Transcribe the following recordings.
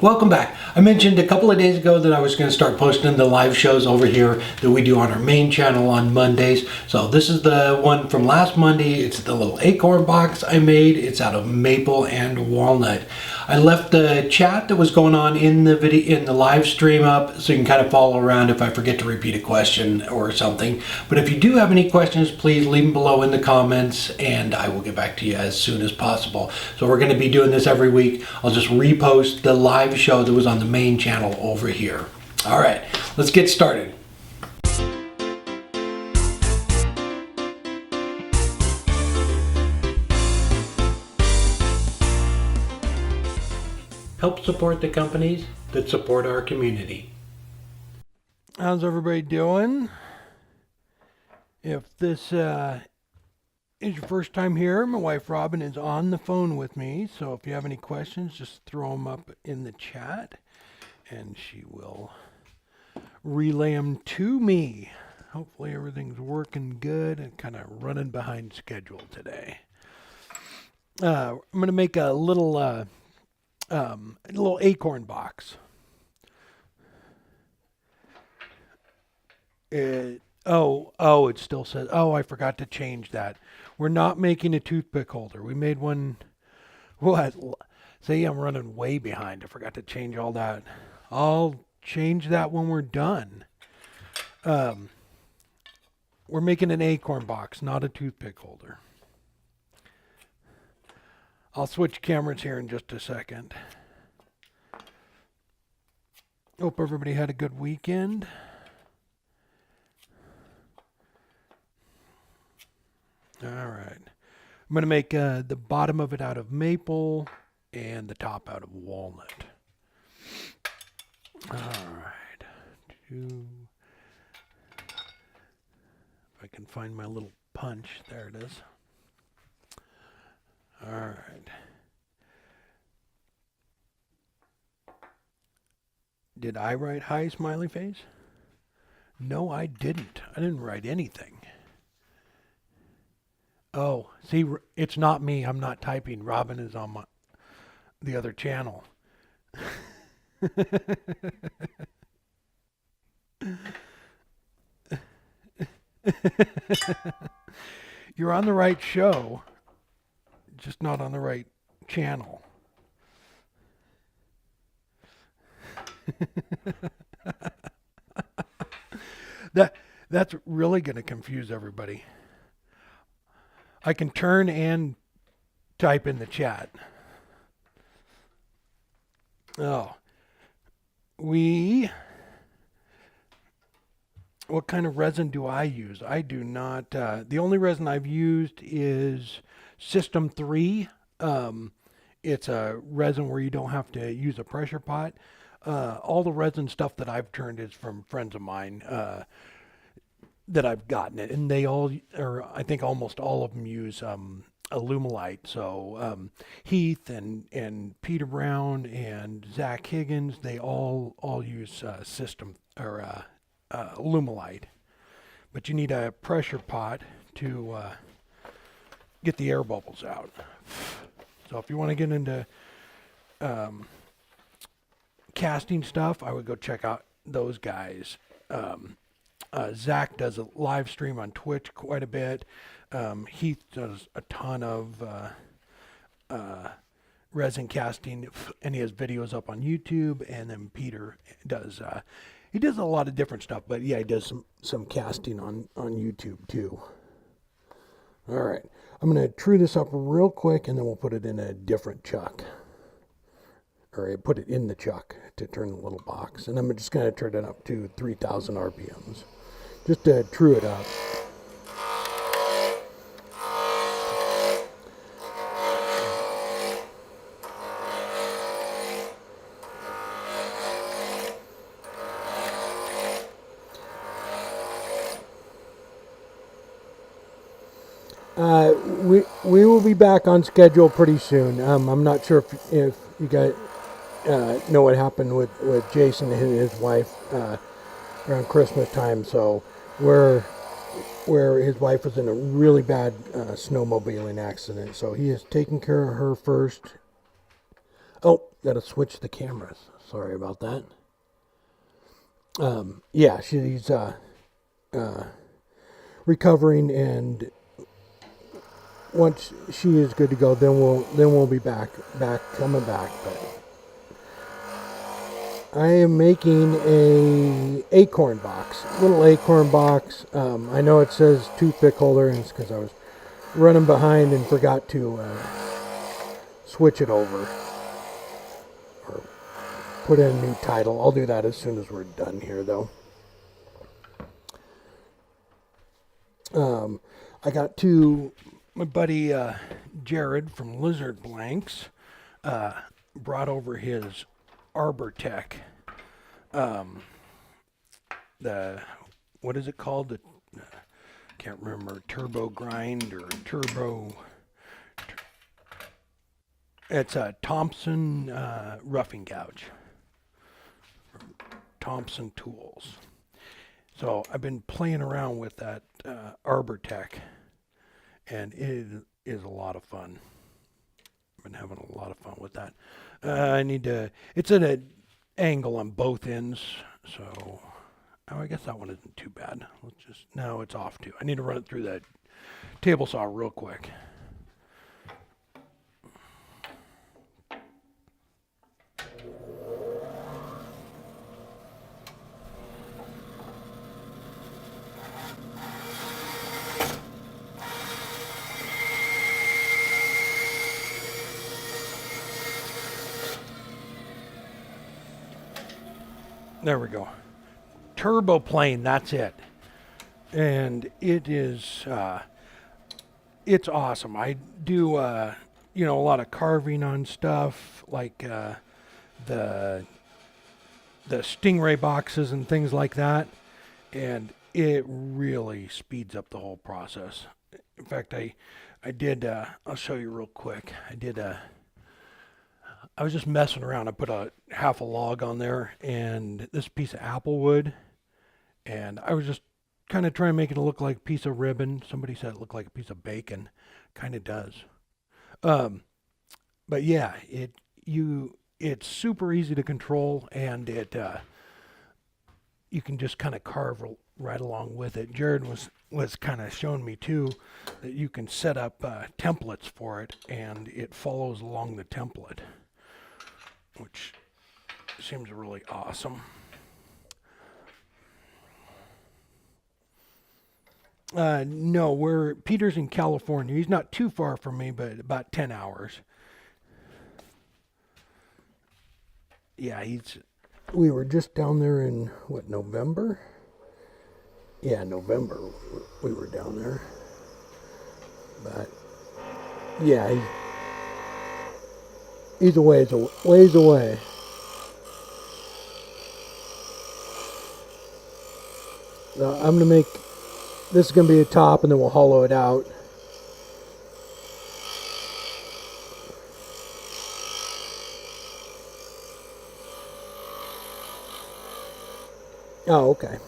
Welcome back. I mentioned a couple of days ago that I was going to start posting the live shows over here that we do on our main channel on Mondays. So this is the one from last Monday. It's the little Acorn box I made. It's out of Maple and Walnut. I left the chat that was going on in the video, in the live stream up, so you can kind of follow around if I forget to repeat a question or something. But if you do have any questions, please leave them below in the comments and I will get back to you as soon as possible. So we're going to be doing this every week. I'll just repost the live show that was on the main channel over here. All right, let's get started. Help support the companies that support our community. How's everybody doing? If this is your first time here, my wife Robin is on the phone with me, so if you have any questions, just throw them up in the chat and she will relay them to me. Hopefully everything's working good and kind of running behind schedule today. I'm going to make a little Acorn box. It still says, I forgot to change that. We're not making a toothpick holder. We made one. What? See, I'm running way behind. I forgot to change all that. I'll change that when we're done. We're making an Acorn box, not a toothpick holder. I'll switch cameras here in just a second. Hope everybody had a good weekend. All right. I'm going to make the bottom of it out of maple and the top out of walnut. All right. If I can find my little punch. There it is. All right. Did I write hi, smiley face? No, I didn't. I didn't write anything. Oh, see, it's not me. I'm not typing. Robin is on the other channel. You're on the right show, just not on the right channel. That's really going to confuse everybody. I can turn and type in the chat. What kind of resin do I use? I do not, the only resin I've used is System 3. It's a resin where you don't have to use a pressure pot. All the resin stuff that I've turned is from friends of mine that I've gotten it, and they all, or I think almost all of them use Alumilite. So Heath and Peter Brown and Zach Higgins, they all use System or Alumilite. But you need a pressure pot to get the air bubbles out. So if you want to get into casting stuff, I would go check out those guys. Zach does a live stream on Twitch quite a bit. Heath does a ton of resin casting, and he has videos up on YouTube. And then Peter does he does a lot of different stuff, but yeah, he does some casting on YouTube too. All right, I'm going to true this up real quick, and then we'll put it in a different chuck. Or put it in the chuck to turn the little box. And I'm just going to turn it up to 3,000 RPMs. Just to true it up. We will be back on schedule pretty soon. I'm not sure if you guys know what happened with Jason and his wife around Christmas time. So where his wife was in a really bad snowmobiling accident. So he is taking care of her first. Oh, Got to switch the cameras. Sorry about that. Yeah, she's recovering, and once she is good to go, then we'll be coming back. But I am making a acorn box, little acorn box. I know it says toothpick holder, and it's because I was running behind and forgot to switch it over or put in a new title. I'll do that as soon as we're done here, though. I got my buddy Jared from Lizard Blanks brought over his Arbor Tech. What is it called? The can't remember, turbo grind or turbo. It's a Thompson roughing gouge from Thompson Tools. So I've been playing around with that Arbor Tech, and it is a lot of fun. I've been having a lot of fun with that. It's at an angle on both ends, so I guess that one isn't too bad. Now it's off too. I need to run it through that table saw real quick. There we go. Turbo plane, that's it. And it is, it's awesome. I do, a lot of carving on stuff like the Stingray boxes and things like that. And it really speeds up the whole process. In fact, I did, I'll show you real quick. I was just messing around. I put half a log on there and this piece of apple wood, and I was just kind of trying to make it look like a piece of ribbon. Somebody said it looked like a piece of bacon. Kind of does. But yeah, it's super easy to control, and you can just kind of carve right along with it. Jared was kind of showing me too that you can set up templates for it, and it follows along the template, which seems really awesome. No, Peter's in California. He's not too far from me, but about 10 hours. Yeah, we were just down there in, November? Yeah, November we were down there. But, yeah, he's a ways away. Now, I'm going to make, this is going to be a top, and then we'll hollow it out. Oh, okay.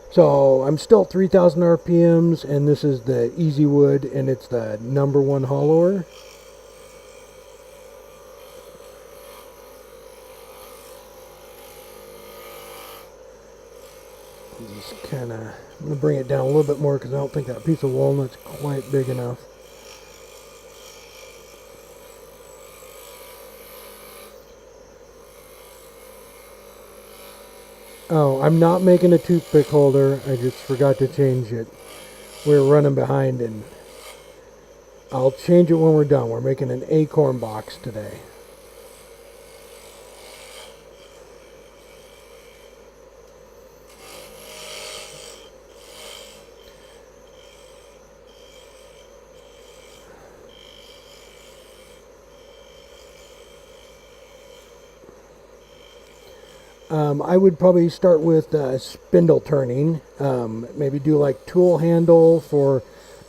So I'm still 3,000 RPMs, and this is the Easy Wood, and it's the #1 hollower. Just kind of, I'm going to bring it down a little bit more because I don't think that piece of walnut's quite big enough. Oh, I'm not making a toothpick holder. I just forgot to change it. We're running behind, and I'll change it when we're done. We're making an acorn box today. I would probably start with spindle turning. Maybe do like tool handle for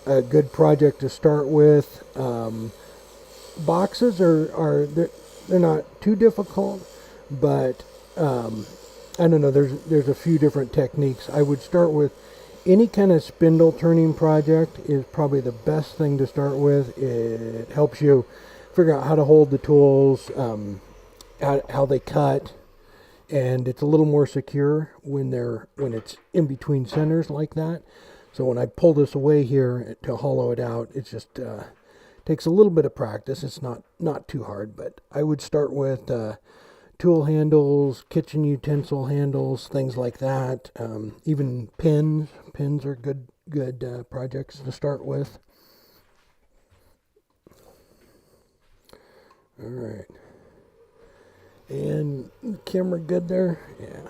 a good project to start with. Boxes they're not too difficult, but I don't know. There's a few different techniques. I would start with any kind of spindle turning project is probably the best thing to start with. It helps you figure out how to hold the tools. how they cut, and it's a little more secure when it's in between centers like that. So when I pull this away here to hollow it out, it just takes a little bit of practice. It's not too hard, but I would start with tool handles, kitchen utensil handles, things like that. Even pins. Pins are good projects to start with. All right. And camera good there? Yeah.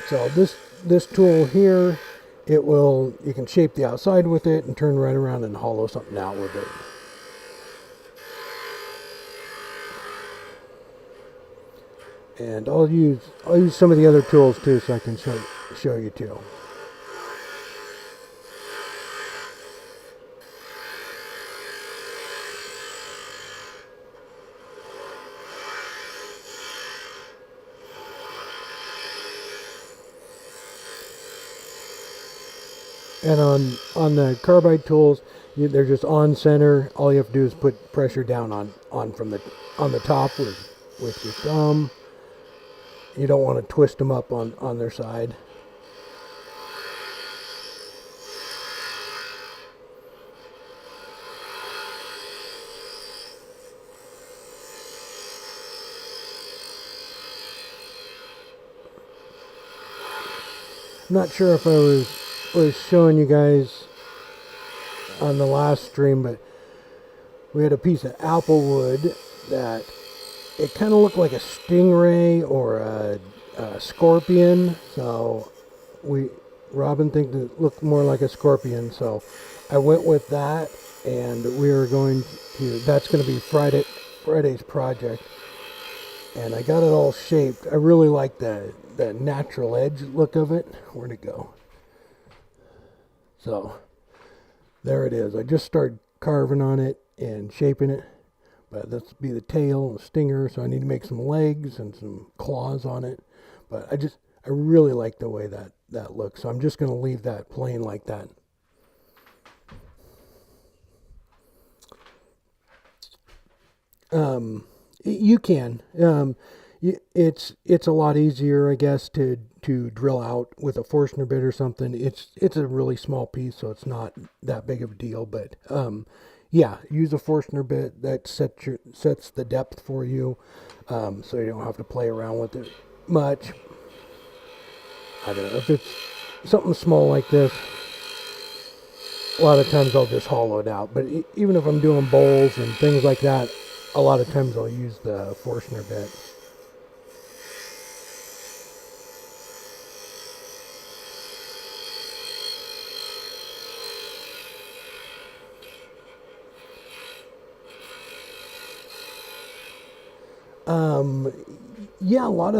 So this tool here, you can shape the outside with it and turn right around and hollow something out with it. And I'll use some of the other tools too, so I can show you too. And on the carbide tools, they're just on center. All you have to do is put pressure down on the top with your thumb. You don't want to twist them up on their side. I'm not sure if I was showing you guys on the last stream, but we had a piece of apple wood that it kind of looked like a stingray or a scorpion. So Robin thinks it looked more like a scorpion. So I went with that, and that's going to be Friday's project. And I got it all shaped. I really like the natural edge look of it. Where'd it go? So there it is. I just started carving on it and shaping it. But this will be the tail and the stinger, so I need to make some legs and some claws on it. But I really like the way that looks. So I'm just going to leave that plain like that. You can. It's a lot easier, I guess, to drill out with a Forstner bit or something. It's a really small piece, so it's not that big of a deal. But yeah, use a Forstner bit that sets the depth for you, so you don't have to play around with it much. I don't know, if it's something small like this, a lot of times I'll just hollow it out. But even if I'm doing bowls and things like that, a lot of times I'll use the Forstner bit. Yeah, a lot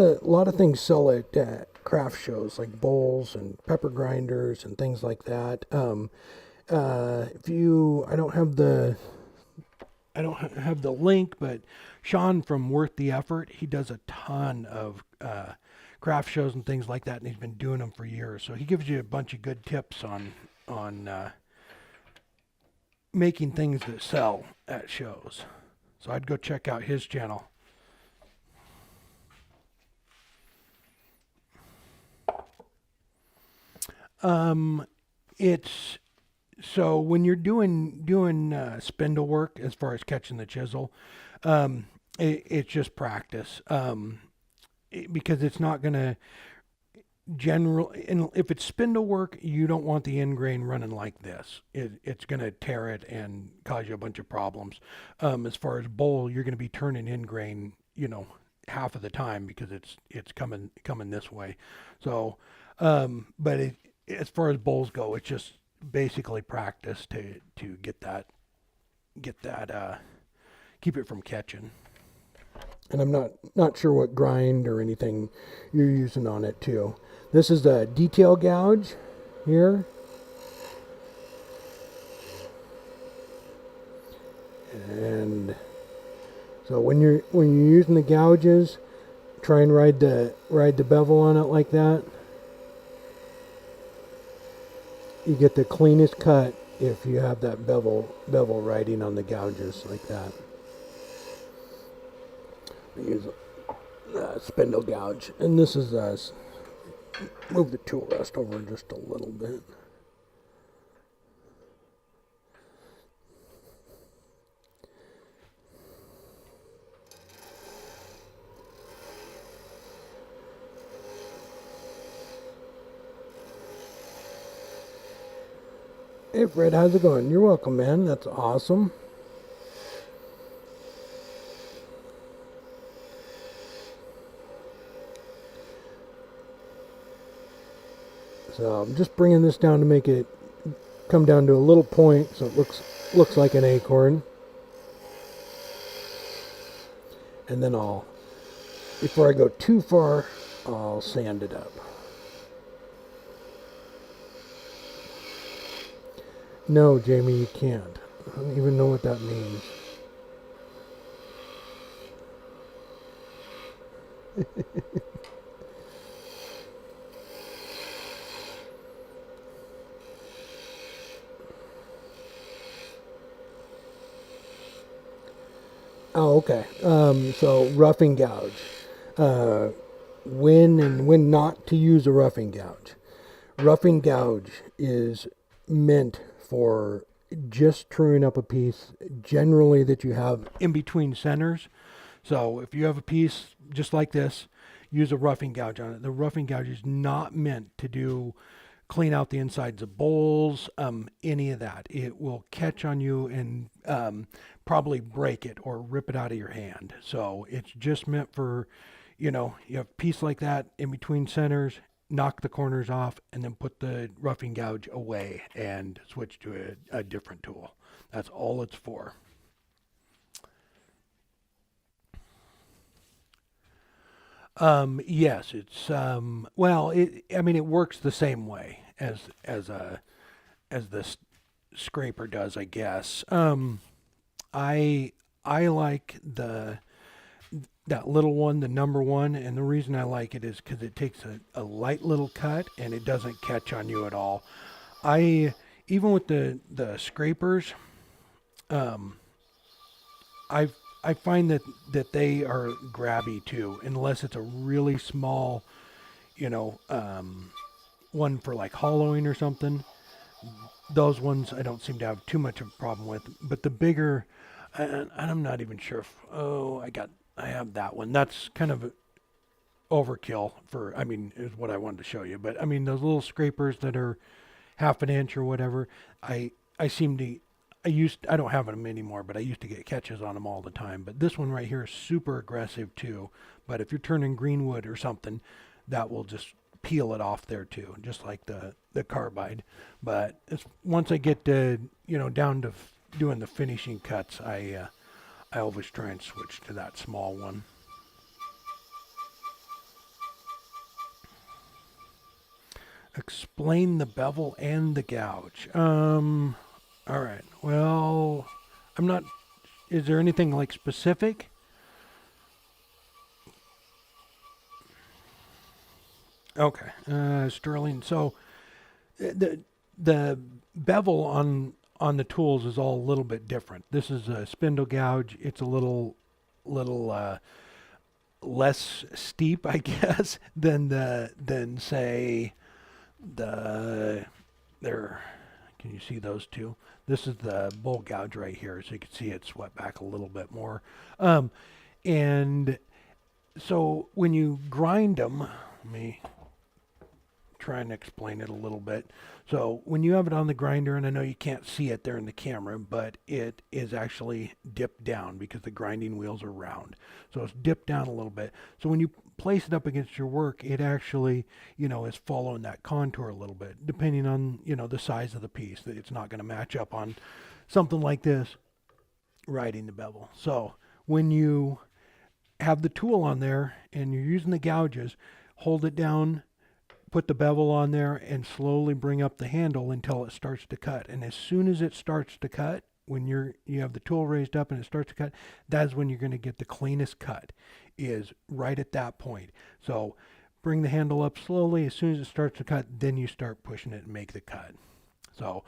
of things sell at craft shows, like bowls and pepper grinders and things like that. I don't have the link, but Sean from Worth the Effort, he does a ton of craft shows and things like that, and he's been doing them for years. So he gives you a bunch of good tips on making things that sell at shows. So I'd go check out his channel. It's so when you're doing spindle work, as far as catching the chisel, it's just practice. Because it's not gonna and if it's spindle work, you don't want the end grain running like this. It's gonna tear it and cause you a bunch of problems. As far as bowl, you're gonna be turning end grain, half of the time because it's coming this way. So, but as far as bowls go, it's just basically practice to get that keep it from catching. And I'm not sure what grind or anything you're using on it too. This is the detail gouge here. And so when you're using the gouges, try and ride the bevel on it like that. you get the cleanest cut if you have that bevel writing on the gouges like that. I use a spindle gouge, and this is move the tool rest over just a little bit. Hey Fred, how's it going? You're welcome, man. That's awesome. So I'm just bringing this down to make it come down to a little point so it looks like an acorn. And then before I go too far, I'll sand it up. No, Jamie, you can't. I don't even know what that means. Oh, okay. So roughing gouge. When and when not to use a roughing gouge. Roughing gouge is meant for just truing up a piece, generally that you have in between centers. So if you have a piece just like this, use a roughing gouge on it. The roughing gouge is not meant to clean out the insides of bowls, any of that. It will catch on you and probably break it or rip it out of your hand. So it's just meant for, you have a piece like that in between centers, knock the corners off, and then put the roughing gouge away and switch to a different tool. That's all it's for. Yes, it's well, I mean, it works the same way as the scraper does, I guess. I I like that little one, the number one, and the reason I like it is because it takes a light little cut and it doesn't catch on you at all. I even with the scrapers, um, I I find that they are grabby too, unless it's a really small, you know, one for like hollowing or something. Those ones I don't seem to have too much of a problem with. But the bigger, and I'm not even sure if I have that one. That's kind of overkill for. I mean, is what I wanted to show you. But I mean, those little scrapers that are half an inch or whatever, I seem to. I don't have them anymore, but I used to get catches on them all the time. But this one right here is super aggressive too. But if you're turning greenwood or something, that will just peel it off there too, just like the carbide. But once I get to down to doing the finishing cuts, I always try and switch to that small one. Explain the bevel and the gouge. All right. Well, I'm not. Is there anything like specific? Okay. Sterling. So the bevel on the tools is all a little bit different. This is a spindle gouge. It's a little less steep, I guess, than say the there. Can you see those two? This is the bowl gouge right here, so you can see it swept back a little bit more. Um, and so when you grind them, let me try and explain it a little bit. So when you have it on the grinder, and I know you can't see it there in the camera, but it is actually dipped down because the grinding wheels are round. So it's dipped down a little bit. So when you place it up against your work, it actually, is following that contour a little bit, depending on, the size of the piece. That it's not going to match up on something like this, riding the bevel. So when you have the tool on there and you're using the gouges, hold it down, put the bevel on there, and slowly bring up the handle until it starts to cut. And as soon as it starts to cut, when you have the tool raised up and it starts to cut, that's when you're going to get the cleanest cut, is right at that point. So bring the handle up slowly. As soon as it starts to cut, then you start pushing it and make the cut. So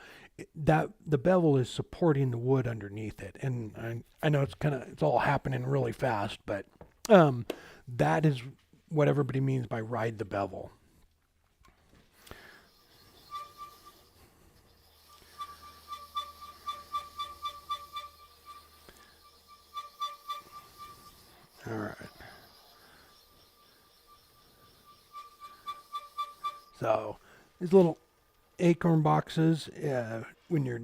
that the bevel is supporting the wood underneath it, and I know it's all happening really fast, but um, that is what everybody means by ride the bevel. All right. So these little Acorn boxes, when you're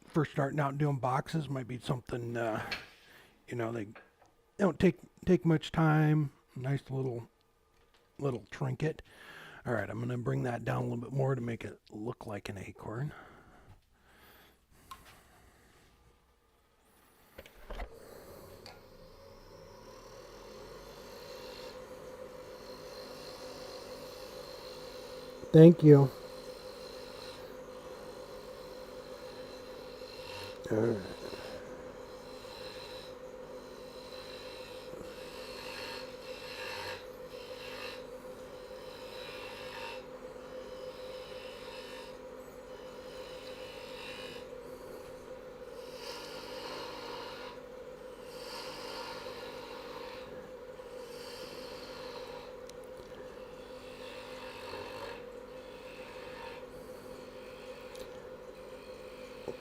first starting out doing boxes, might be something. They don't take much time. Nice little trinket. All right, I'm gonna bring that down a little bit more to make it look like an acorn. Thank you. All right.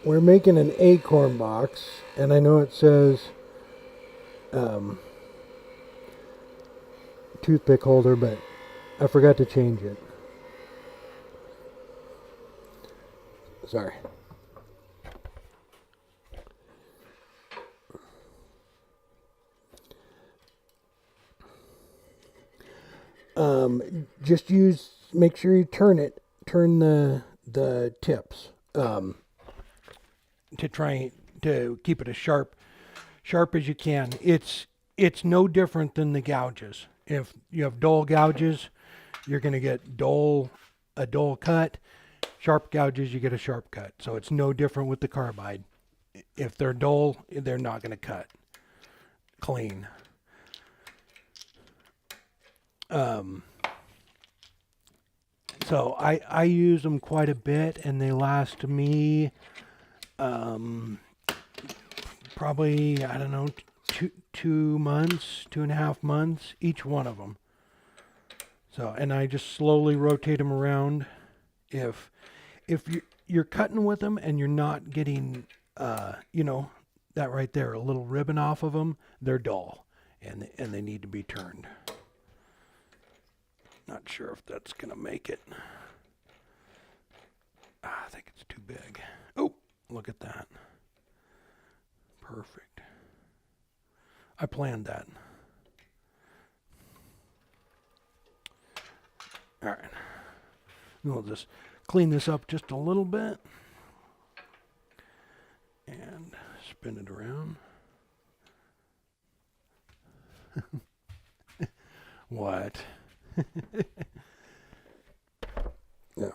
We're making an acorn box, and I know it says um, toothpick holder, but I forgot to change it. Sorry. Just make sure you turn the tips to try to keep it as sharp as you can. It's no different than the gouges. If you have dull gouges, you're going to get a dull cut. Sharp gouges, you get a sharp cut. So it's no different with the carbide. If they're dull, they're not going to cut clean. So I use them quite a bit, and they last me probably, I don't know, 2 months, 2.5 months, each one of them. So, and I just slowly rotate them around. If you're cutting with them and you're not getting, that right there, a little ribbon off of them, they're dull, and they need to be turned. Not sure if that's gonna make it. I think it's too big. Oh, look at that. Perfect. I planned that. All right. We'll just clean this up just a little bit and spin it around. What? No.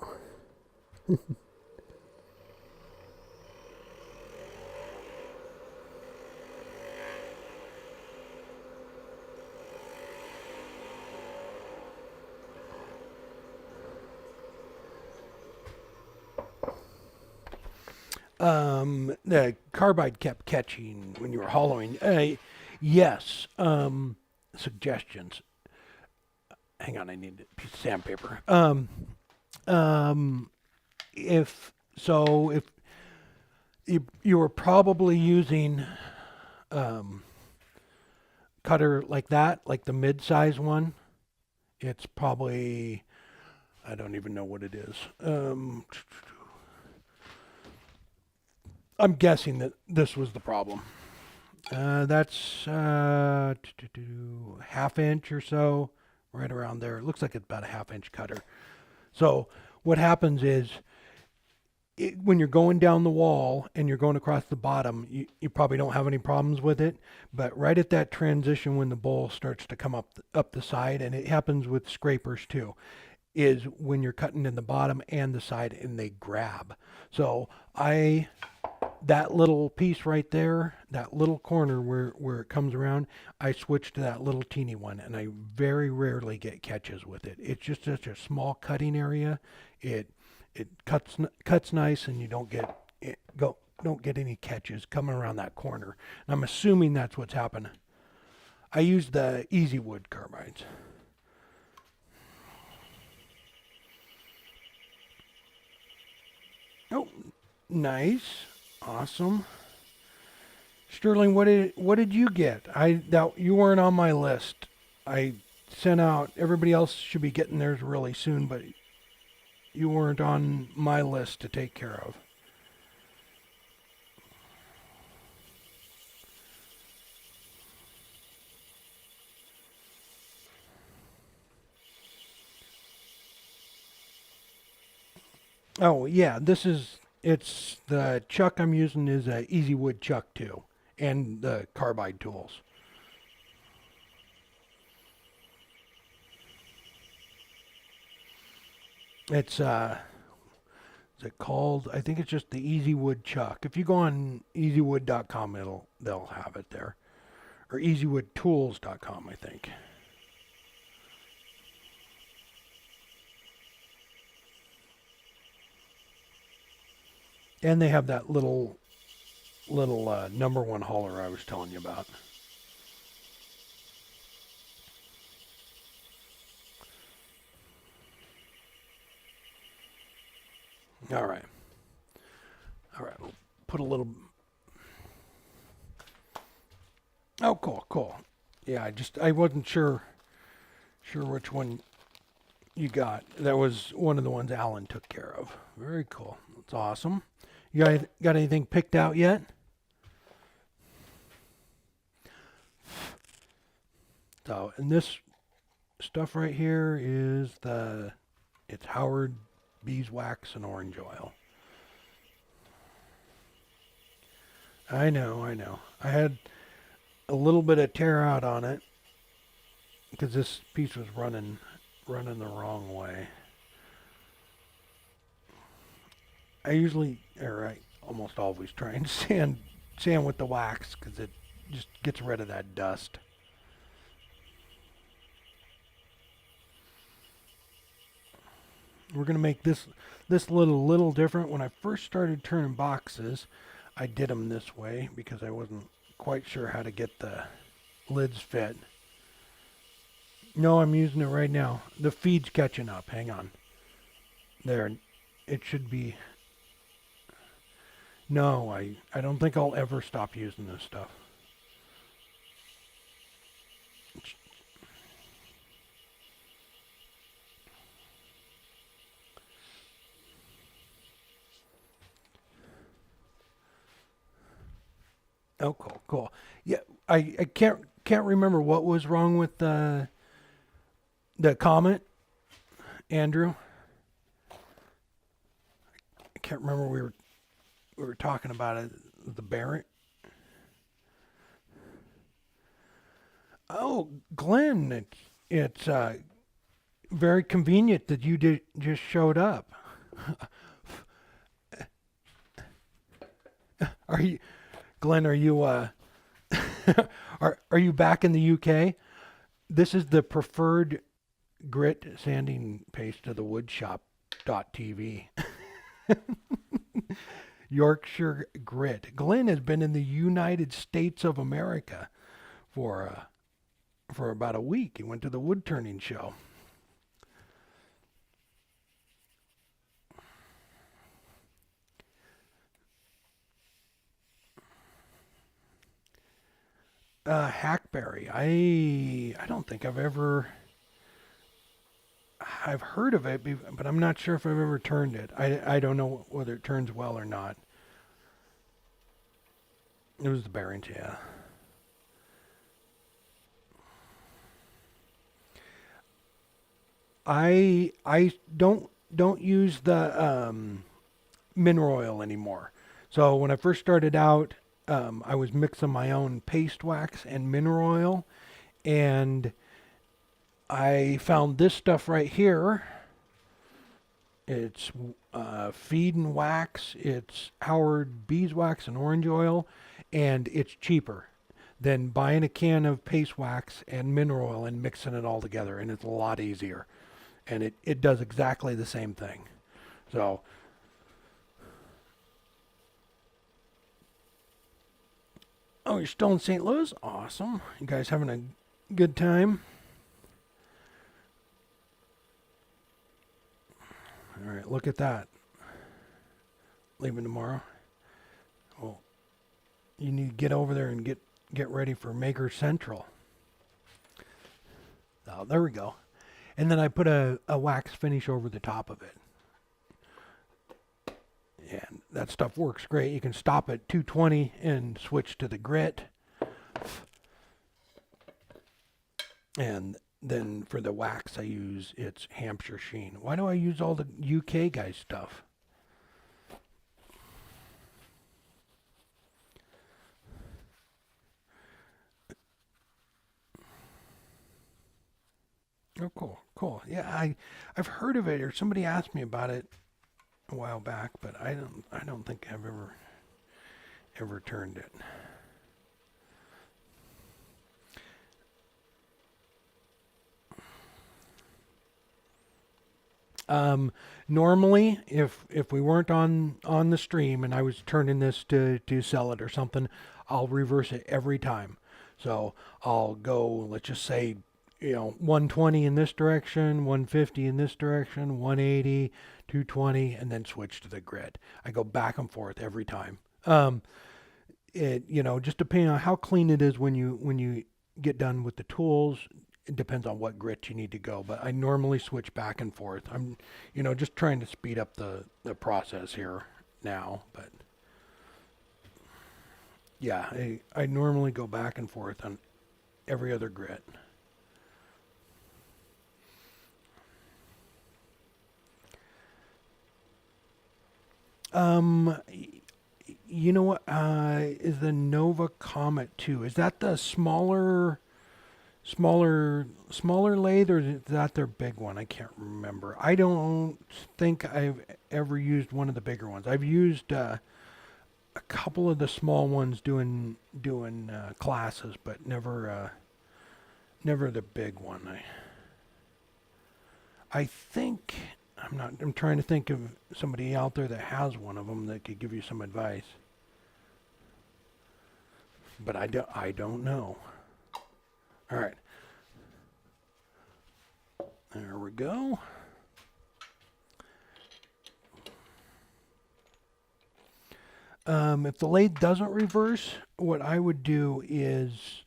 The carbide kept catching when you were hollowing. Yes. Suggestions. Hang on, I need a piece of sandpaper. Um, if you were probably using cutter like that, like the mid-size one, it's probably, I don't even know what it is. I'm guessing that this was the problem. That's half inch or so, right around there. It looks like it's about a half-inch cutter. So what happens is when you're going down the wall and you're going across the bottom, you probably don't have any problems with it. But right at that transition when the bowl starts to come up the side, and it happens with scrapers too, is when you're cutting in the bottom and the side and they grab. So that little piece right there, that little corner where it comes around, I switch to that little teeny one, and I very rarely get catches with it. It's just such a small cutting area. it cuts nice, and you don't get any catches coming around that corner. And I'm assuming that's what's happened. I use the Easy Wood carbides. Oh, nice, awesome. Sterling, what did you get? That you weren't on my list. I sent out. Everybody else should be getting theirs really soon, but you weren't on my list to take care of. Oh yeah, it's the chuck I'm using is a Easy Wood chuck too, and the carbide tools. It's is it called? I think it's just the Easy Wood chuck. If you go on easywood.com, they'll have it there, or easywoodtools.com, I think. And they have that little number one hauler I was telling you about. All right. All right. We'll put a little. Oh, cool, cool. Yeah, I wasn't sure which one you got. That was one of the ones Alan took care of. Very cool. That's awesome. You got anything picked out yet? So, and this stuff right here is it's Howard beeswax and orange oil. I know, I know. I had a little bit of tear out on it because this piece was running the wrong way. I almost always try and sand with the wax because it just gets rid of that dust. We're gonna make this little different. When I first started turning boxes, I did them this way because I wasn't quite sure how to get the lids fit. No, I'm using it right now. The feed's catching up. Hang on. There, it should be. No, I don't think I'll ever stop using this stuff. Oh, cool, cool. Yeah, I can't remember what was wrong with the Comet, Andrew. I can't remember we were talking about it. The Barrett. Oh, Glenn, it's very convenient that you just showed up. Are you, Glenn? Are you are you back in the UK? This is the preferred grit sanding paste of the woodshop.tv. Yorkshire grit. Glenn has been in the United States of America for about a week. He went to the woodturning show. Hackberry. I don't think I've heard of it, but I'm not sure if I've ever turned it. I don't know whether it turns well or not. It was the bearings, yeah. I don't use the mineral oil anymore. So when I first started out, I was mixing my own paste wax and mineral oil, and I found this stuff right here. It's feed and wax. It's Howard beeswax and orange oil, and it's cheaper than buying a can of paste wax and mineral oil and mixing it all together, and it's a lot easier. And it does exactly the same thing. So, oh, you're still in St. Louis? Awesome. You guys having a good time? All right, look at that. Leaving tomorrow. Well, you need to get over there and get ready for Maker Central. Oh, there we go. And then I put a wax finish over the top of it. And that stuff works great. You can stop at 220 and switch to the grit. And then for the wax, I use it's Hampshire Sheen. Why do I use all the UK guy stuff? Oh, cool, cool. Yeah, I've heard of it, or somebody asked me about it a while back, but I don't think I've ever turned it. Normally, if we weren't on the stream and I was turning this to sell it or something, I'll reverse it every time. So I'll go, let's just say, 120 in this direction, 150 in this direction, 180, 220, and then switch to the grid. I go back and forth every time. Just depending on how clean it is when you get done with the tools, it depends on what grit you need to go, but I normally switch back and forth. I'm, just trying to speed up the process here now, but yeah, I normally go back and forth on every other grit. You know what? Is the Nova Comet 2? Is that the smaller lathe, or is that their big one? I can't remember. I don't think I've ever used one of the bigger ones. I've used a couple of the small ones doing classes, but never the big one. I think I'm trying to think of somebody out there that has one of them that could give you some advice. But I don't know. All right. There we go. If the lathe doesn't reverse, what I would do is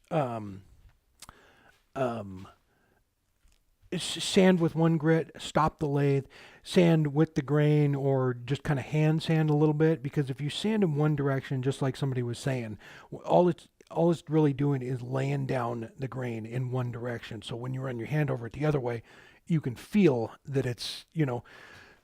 sand with one grit, stop the lathe, sand with the grain, or just kind of hand sand a little bit, because if you sand in one direction, just like somebody was saying, all it's really doing is laying down the grain in one direction. So when you run your hand over it the other way, you can feel that it's,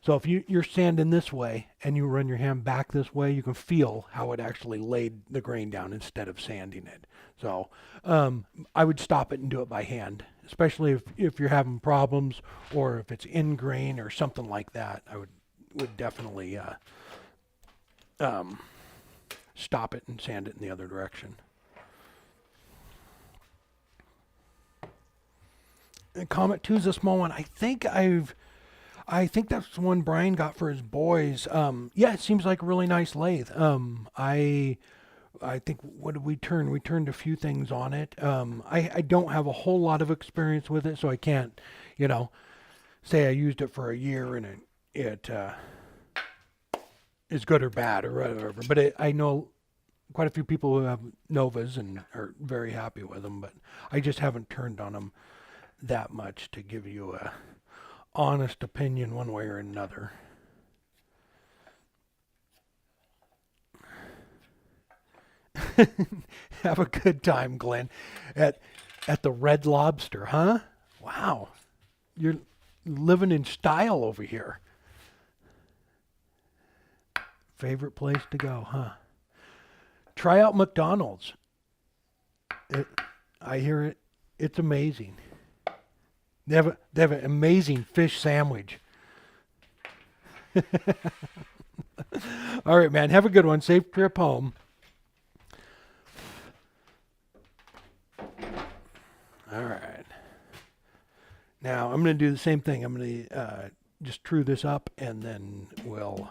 so if you're sanding this way and you run your hand back this way, you can feel how it actually laid the grain down instead of sanding it. So I would stop it and do it by hand, especially if you're having problems or if it's in grain or something like that. I would definitely stop it and sand it in the other direction. And Comet 2 is a small one. I think that's the one Brian got for his boys. Yeah, it seems like a really nice lathe. I think, what did we turn? We turned a few things on it. I don't have a whole lot of experience with it, so I can't, say I used it for a year and it is good or bad or whatever. But I know quite a few people who have Novas and are very happy with them, but I just haven't turned on them that much to give you a honest opinion one way or another. Have a good time, Glenn, at the Red Lobster, huh? Wow, you're living in style over here. Favorite place to go, huh? Try out McDonald's. I hear it. It's amazing. They have an amazing fish sandwich. All right, man. Have a good one. Safe trip home. All right. Now I'm going to do the same thing. I'm going to just true this up, and then we'll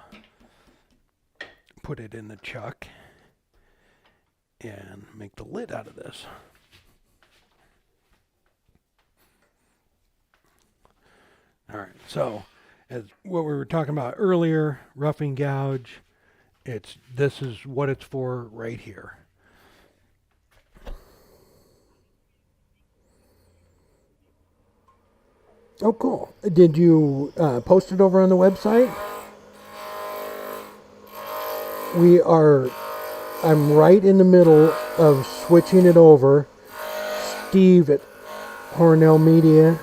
put it in the chuck and make the lid out of this. All right, so as what we were talking about earlier, roughing gouge, this is what it's for right here. Oh, cool. Did you post it over on the website? I'm right in the middle of switching it over. Steve at Hornell Media,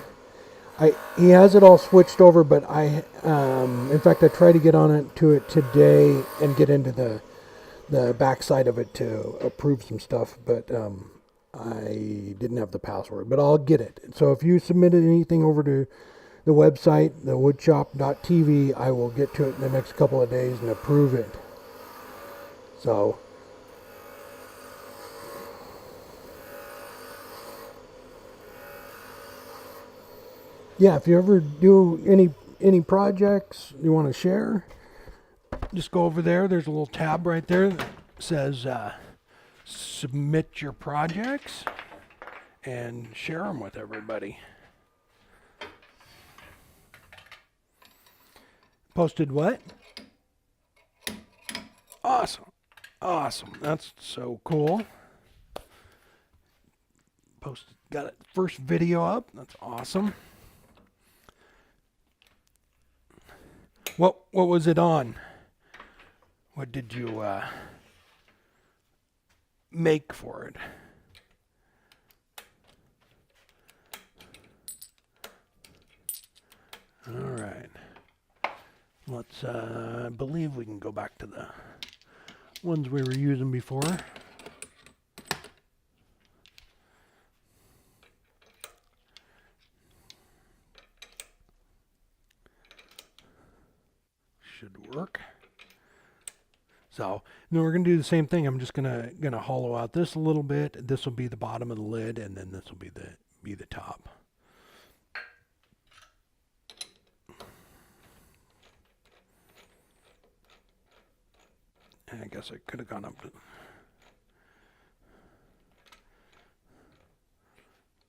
he has it all switched over, but in fact, I tried to get to it today and get into the backside of it to approve some stuff, but I didn't have the password, but I'll get it. So if you submitted anything over to the website, thewoodshop.tv, I will get to it in the next couple of days and approve it. So yeah, if you ever do any projects you want to share, just go over there. There's a little tab right there that says submit your projects and share them with everybody. Posted what? Awesome. That's so cool. Got it first video up. That's awesome. What was it on? What did you make for it? All right. Let's, I believe we can go back to the ones we were using before. Should work. So then we're going to do the same thing. I'm just gonna hollow out this a little bit. This will be the bottom of the lid, and then this will be the top. And I guess I could have gone up to.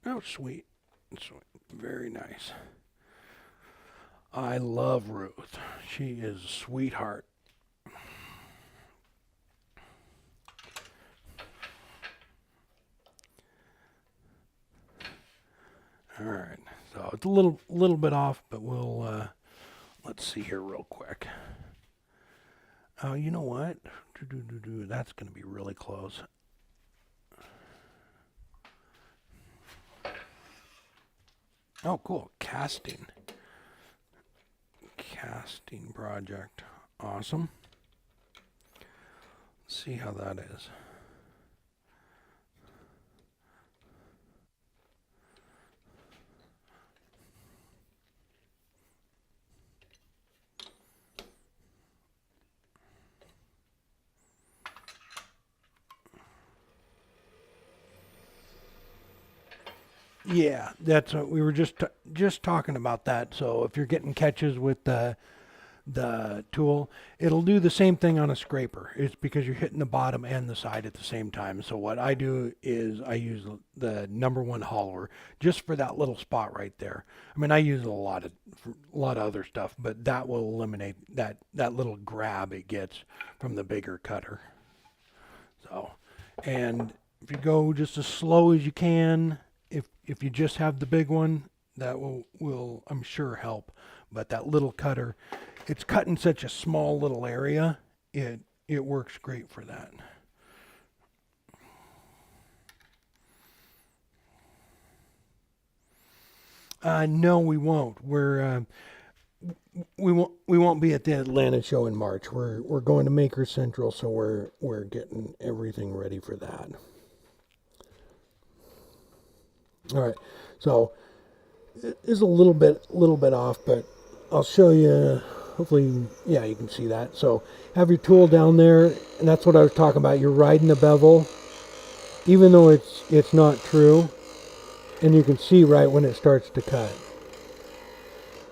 Oh, sweet. Very nice. I love Ruth. She is a sweetheart. All right, so it's a little bit off, but we'll let's see here real quick. Oh, you know what? That's going to be really close. Oh, cool. Casting project. Awesome. Let's see how that is. Yeah, that's what we were just talking about that. So if you're getting catches with the tool, it'll do the same thing on a scraper. It's because you're hitting the bottom and the side at the same time. So what I do is I use the #1 hollower just for that little spot right there. I mean, I use a lot of other stuff, but that will eliminate that little grab it gets from the bigger cutter. So, and if you go just as slow as you can, if you just have the big one, that will I'm sure help. But that little cutter, it's cutting such a small little area, it works great for that. No, we won't. We won't be at the Atlanta show in March. We're going to Maker Central, so we're getting everything ready for that. All right, so it is a little bit off, but I'll show you. Hopefully, yeah, you can see that. So have your tool down there, and that's what I was talking about. You're riding the bevel, even though it's not true, and you can see right when it starts to cut.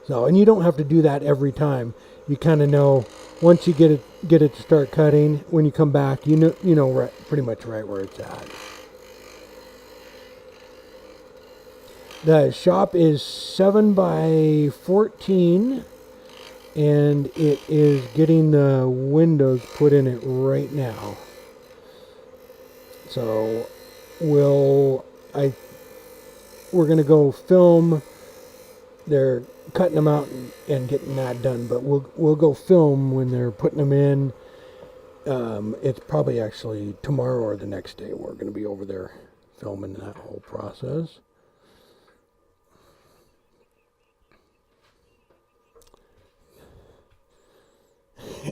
So, and you don't have to do that every time. You kind of know once you get it to start cutting. When you come back, you know pretty much right where it's at. The shop is 7 by 14, and it is getting the windows put in it right now. So we're gonna go film. They're cutting them out and getting that done, but we'll go film when they're putting them in. It's probably actually tomorrow or the next day. We're gonna be over there filming that whole process.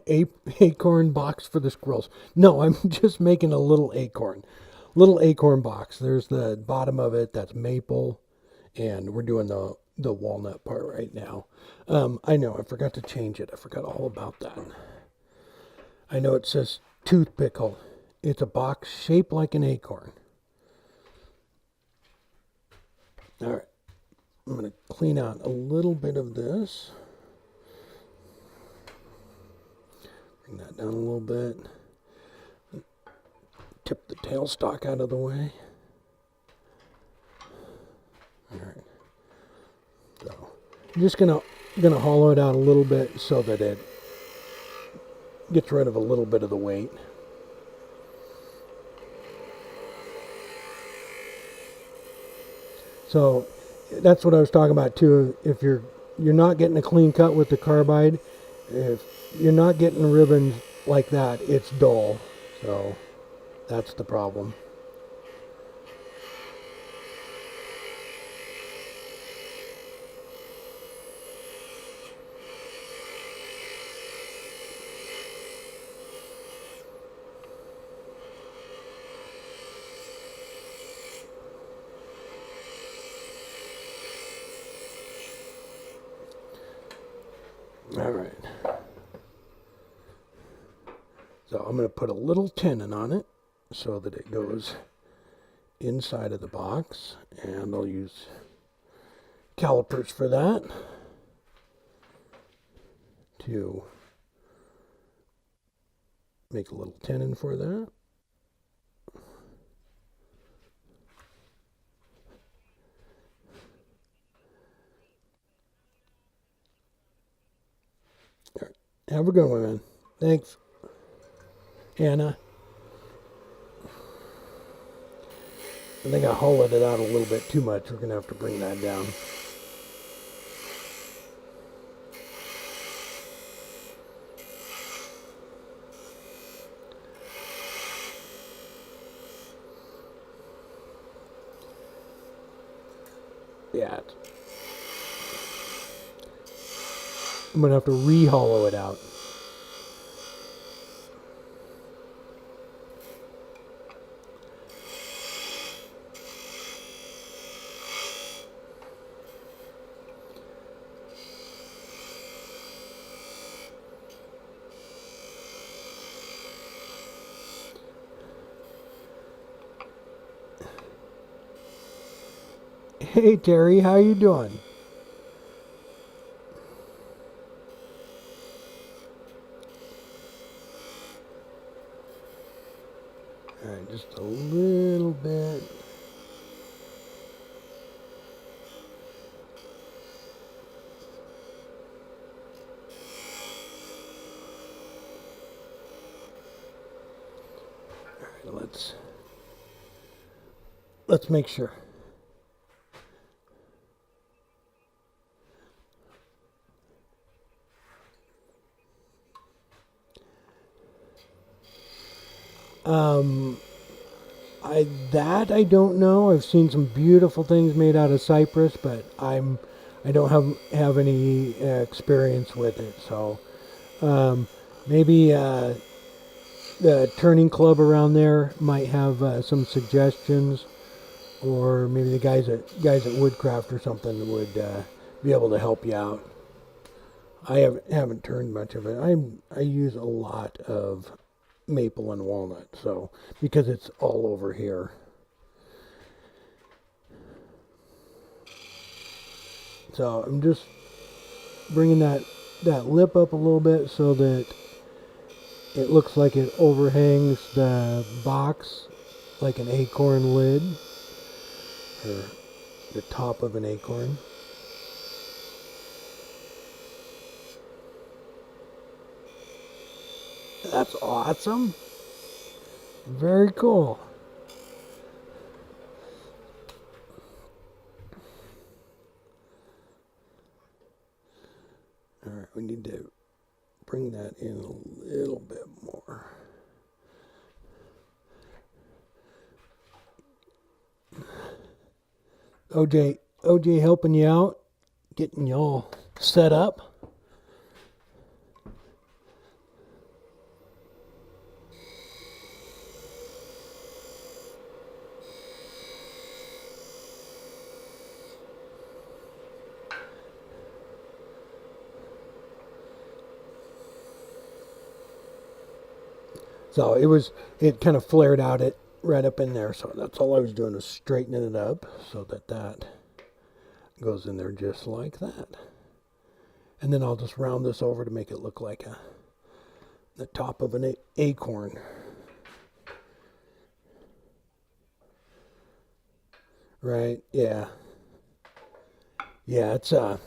Acorn box for the squirrels. No, I'm just making a little acorn box. There's the bottom of it, that's maple, and we're doing the walnut part right now. I know, I forgot to change it. I forgot all about that. I know it says tooth pickle. It's a box shaped like an acorn. All right, I'm going to clean out a little bit of this. Bring that down a little bit. Tip the tailstock out of the way. All right. So I'm just gonna hollow it out a little bit so that it gets rid of a little bit of the weight. So that's what I was talking about too. If you're not getting a clean cut with the carbide, if you're not getting ribbons like that, it's dull. So that's the problem. All right. So I'm going to put a little tenon on it so that it goes inside of the box, and I'll use calipers for that to make a little tenon for that. All right. Have a good one, man. Thanks, Anna. I think I hollowed it out a little bit too much. We're going to have to bring that down. Yeah. I'm going to have to re-hollow it out. Hey Terry, how you doing? Alright, just a little bit. Alright, let's make sure. I don't know. I've seen some beautiful things made out of cypress, but I don't have any experience with it. So maybe the turning club around there might have some suggestions, or maybe the guys at Woodcraft or something would be able to help you out. I haven't turned much of it. I use a lot of maple and walnut, so because it's all over here. So I'm just bringing that lip up a little bit so that it looks like it overhangs the box like an acorn lid, or the top of an acorn. That's awesome. Very cool. Alright, we need to bring that in a little bit more. OJ helping you out, getting you all set up. So it kind of flared out it right up in there. So that's all I was doing was straightening it up so that goes in there just like that. And then I'll just round this over to make it look like the top of an acorn. Right? Yeah. Yeah, it's I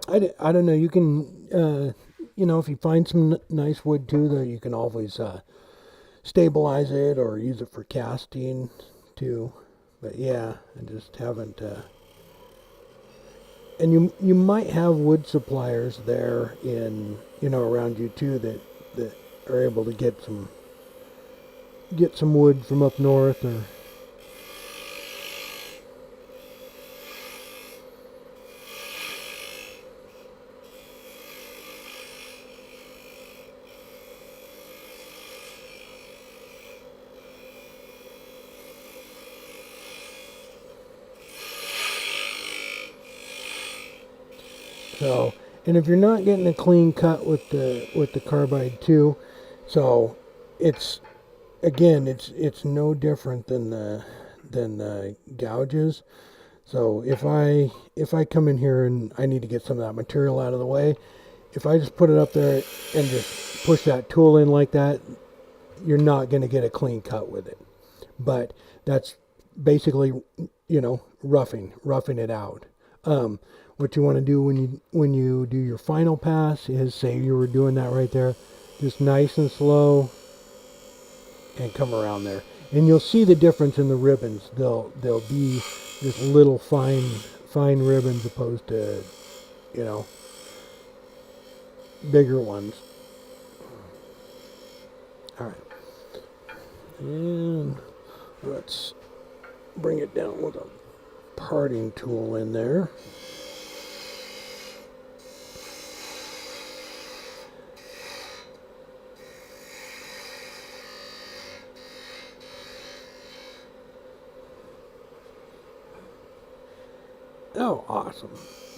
don't know. You can if you find some nice wood too, that you can always stabilize it or use it for casting too. But yeah, I just haven't. And you might have wood suppliers there in around you too that are able to get some wood from up north or. So, and if you're not getting a clean cut with the carbide too, so it's no different than the gouges. So if I come in here and I need to get some of that material out of the way, if I just put it up there and just push that tool in like that, you're not going to get a clean cut with it. But that's basically, roughing it out. What you want to do when you do your final pass is, say you were doing that right there, just nice and slow, and come around there, and you'll see the difference in the ribbons. They'll be just little fine ribbons opposed to bigger ones. All right, and let's bring it down with a parting tool in there. Oh, awesome.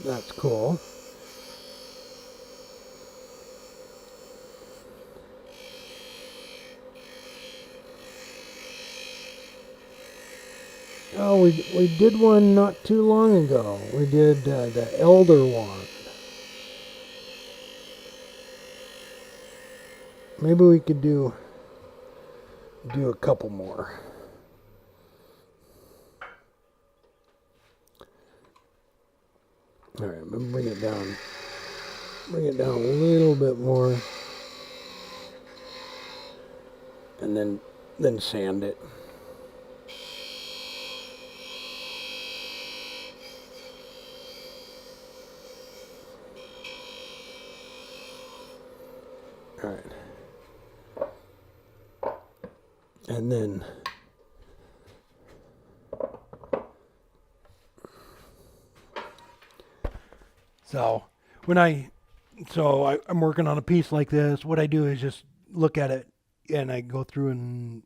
That's cool. Oh, we did one not too long ago. We did the elder one. Maybe we could do a couple more. All right, I'm gonna bring it down a little bit more, and then sand it. All right, and then so I'm working on a piece like this. What I do is just look at it and I go through and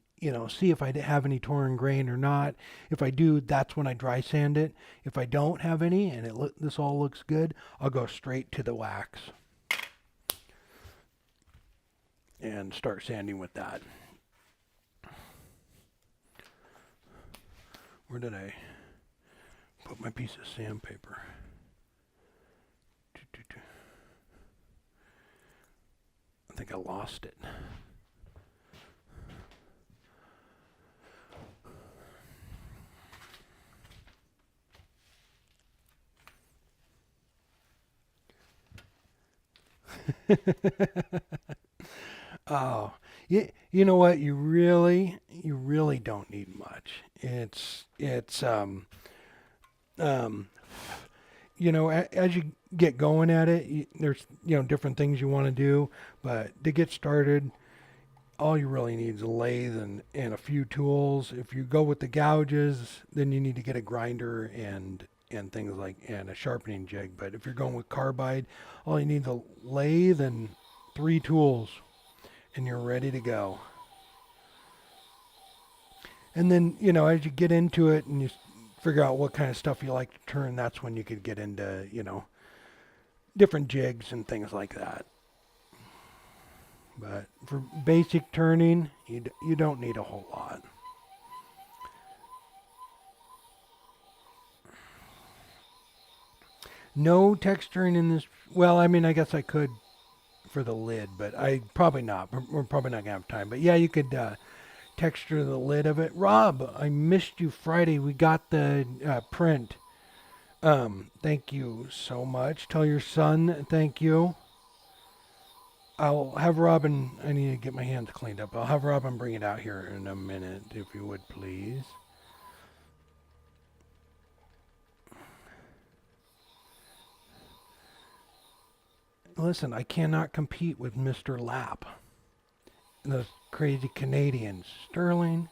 see if I have any torn grain or not. If I do, that's when I dry sand it. If I don't have any and this all looks good, I'll go straight to the wax and start sanding with that. Where did I put my piece of sandpaper? I lost it. Oh, you know what? You really don't need much. Um, as you get going at it, there's, different things you want to do, but to get started, all you really need is a lathe and a few tools. If you go with the gouges, then you need to get a grinder and things like, and a sharpening jig. But if you're going with carbide, all you need is a lathe and 3 tools, and you're ready to go. And then, as you get into it and you figure out what kind of stuff you like to turn, that's when you could get into, different jigs and things like that. But for basic turning, you don't need a whole lot. No texturing in this. Well, I mean, I guess I could for the lid, but I probably not. We're probably not gonna have time. But yeah, you could texture the lid of it. Rob, I missed you Friday. We got the print. Thank you so much. Tell your son thank you. I'll have Robin. I need to get my hands cleaned up. I'll have Robin bring it out here in a minute, if you would please. Listen, I cannot compete with Mr. Lapp. Those crazy Canadians. Sterling.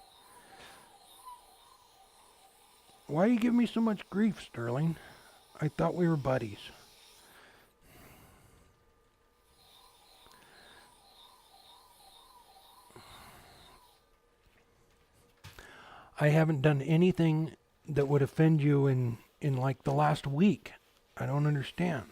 Why are you giving me so much grief, Sterling? I thought we were buddies. I haven't done anything that would offend you in like the last week. I don't understand.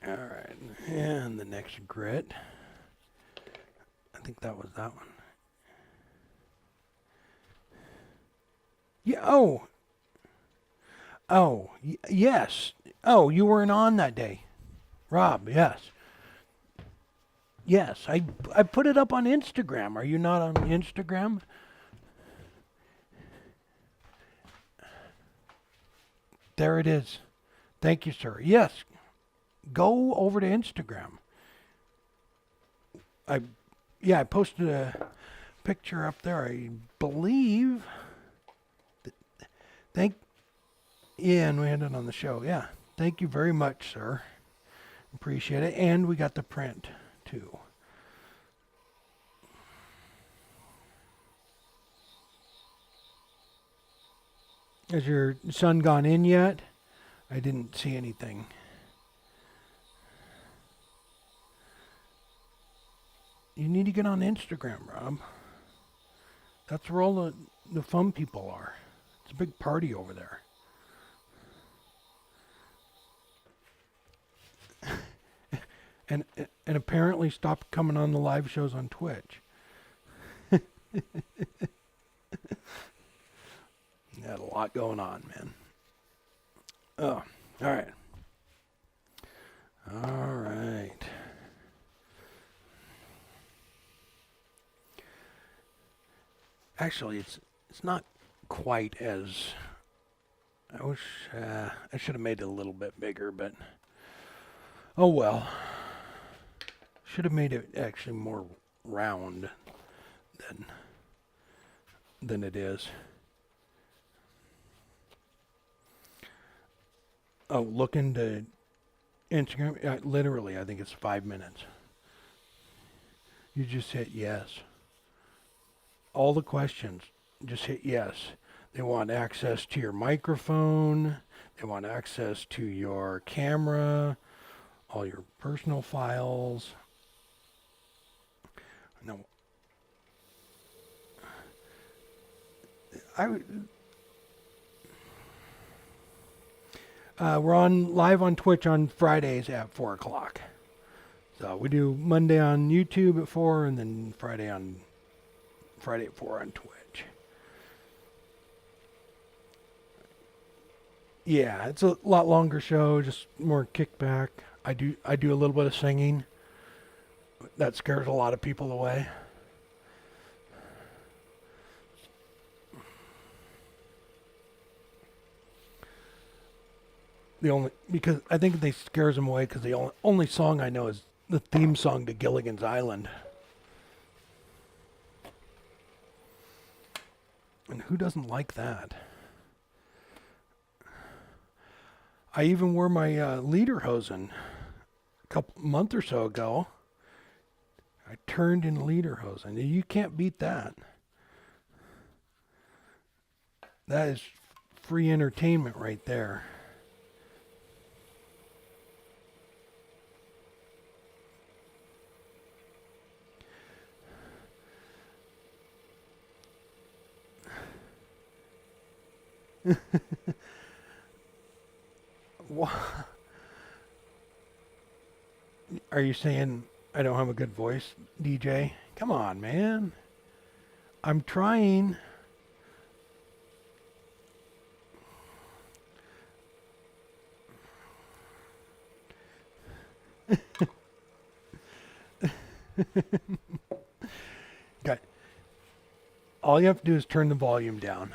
All right, and the next grit. I think that was that one. Yeah. Yes. Oh, you weren't on that day, Rob. Yes. Yes, I put it up on Instagram. Are you not on Instagram? There it is. Thank you, sir. Yes. Go over to Instagram. I posted a picture up there, I believe. And we had it on the show. Yeah. Thank you very much, sir. Appreciate it. And we got the print too. Has your son gone in yet? I didn't see anything. You need to get on Instagram, Rob. That's where all the fun people are. It's a big party over there. and apparently stopped coming on the live shows on Twitch. Got a lot going on, man. Oh, all right. All right. Actually, it's not quite as. I wish I should have made it a little bit bigger, but oh well. Should have made it actually more round than it is. Oh, look into Instagram. Literally, I think it's 5 minutes. You just hit yes. All the questions, just hit yes. They want access to your microphone. They want access to your camera, all your personal files. No. We're on live on Twitch on Fridays at 4 o'clock. So we do Monday on YouTube at 4 and then Friday on Friday at 4 on Twitch. Yeah, it's a lot longer show, just more kickback. I do a little bit of singing. That scares a lot of people away. Because I think they scares them away because the only song I know is the theme song to Gilligan's Island. And who doesn't like that? I even wore my lederhosen a month or so ago. I turned in lederhosen. You can't beat that. That is free entertainment right there. Are you saying I don't have a good voice, DJ? Come on, man. I'm trying. Got. All you have to do is turn the volume down.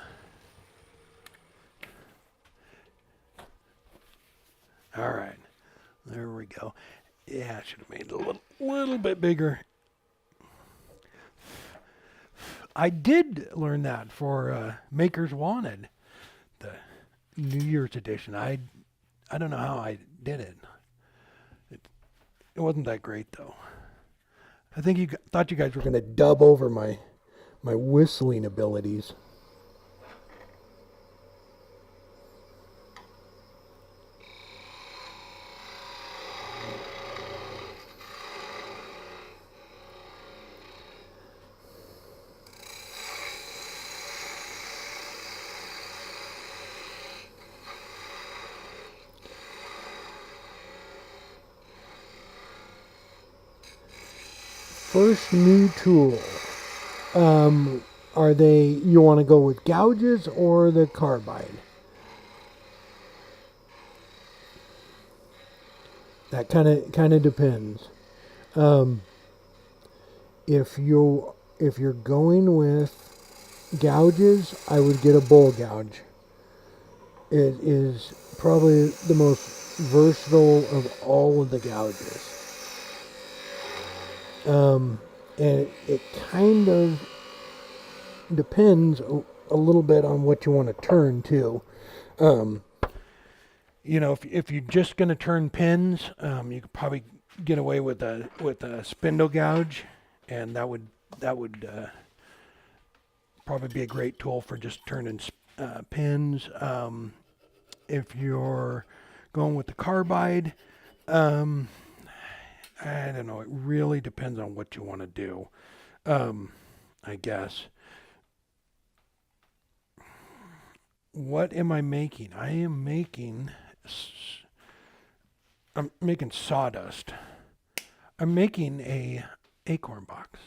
All right. There we go. Yeah, I should have made it a little bit bigger. I did learn that for Makers Wanted, the New Year's edition. I don't know how I did it. It wasn't that great though. I think you thought you guys were going to dub over my whistling abilities. First new tool. Are they, you want to go with gouges or the carbide? That kind of depends. If you're going with gouges, I would get a bull gouge. It is probably the most versatile of all of the gouges. And it kind of depends a little bit on what you want to turn too. You know, if you're just going to turn pins, you could probably get away with a spindle gouge, and that would probably be a great tool for just turning pins. If you're going with the carbide, I don't know. It really depends on what you want to do. I guess. What am I making? I'm making sawdust. I'm making a acorn box.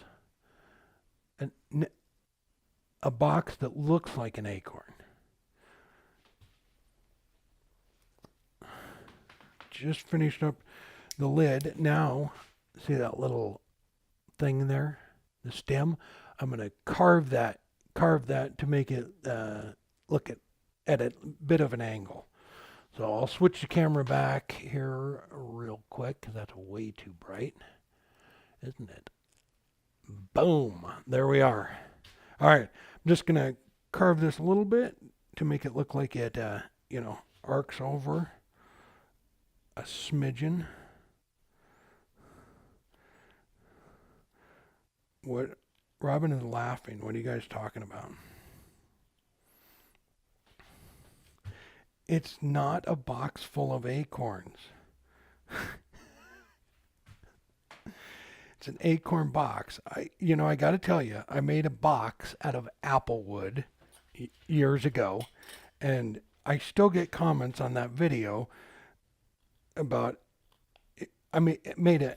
A box that looks like an acorn. Just finished up the lid. Now, see that little thing there? The stem? I'm going to carve that to make it look at a bit of an angle. So I'll switch the camera back here real quick because that's way too bright, isn't it? Boom. There we are. All right. I'm just going to carve this a little bit to make it look like it, arcs over a smidgen. What? Robin is laughing. What are you guys talking about? It's not a box full of acorns. It's an acorn box. I got to tell you, I made a box out of apple wood years ago, and I still get comments on that video about. I made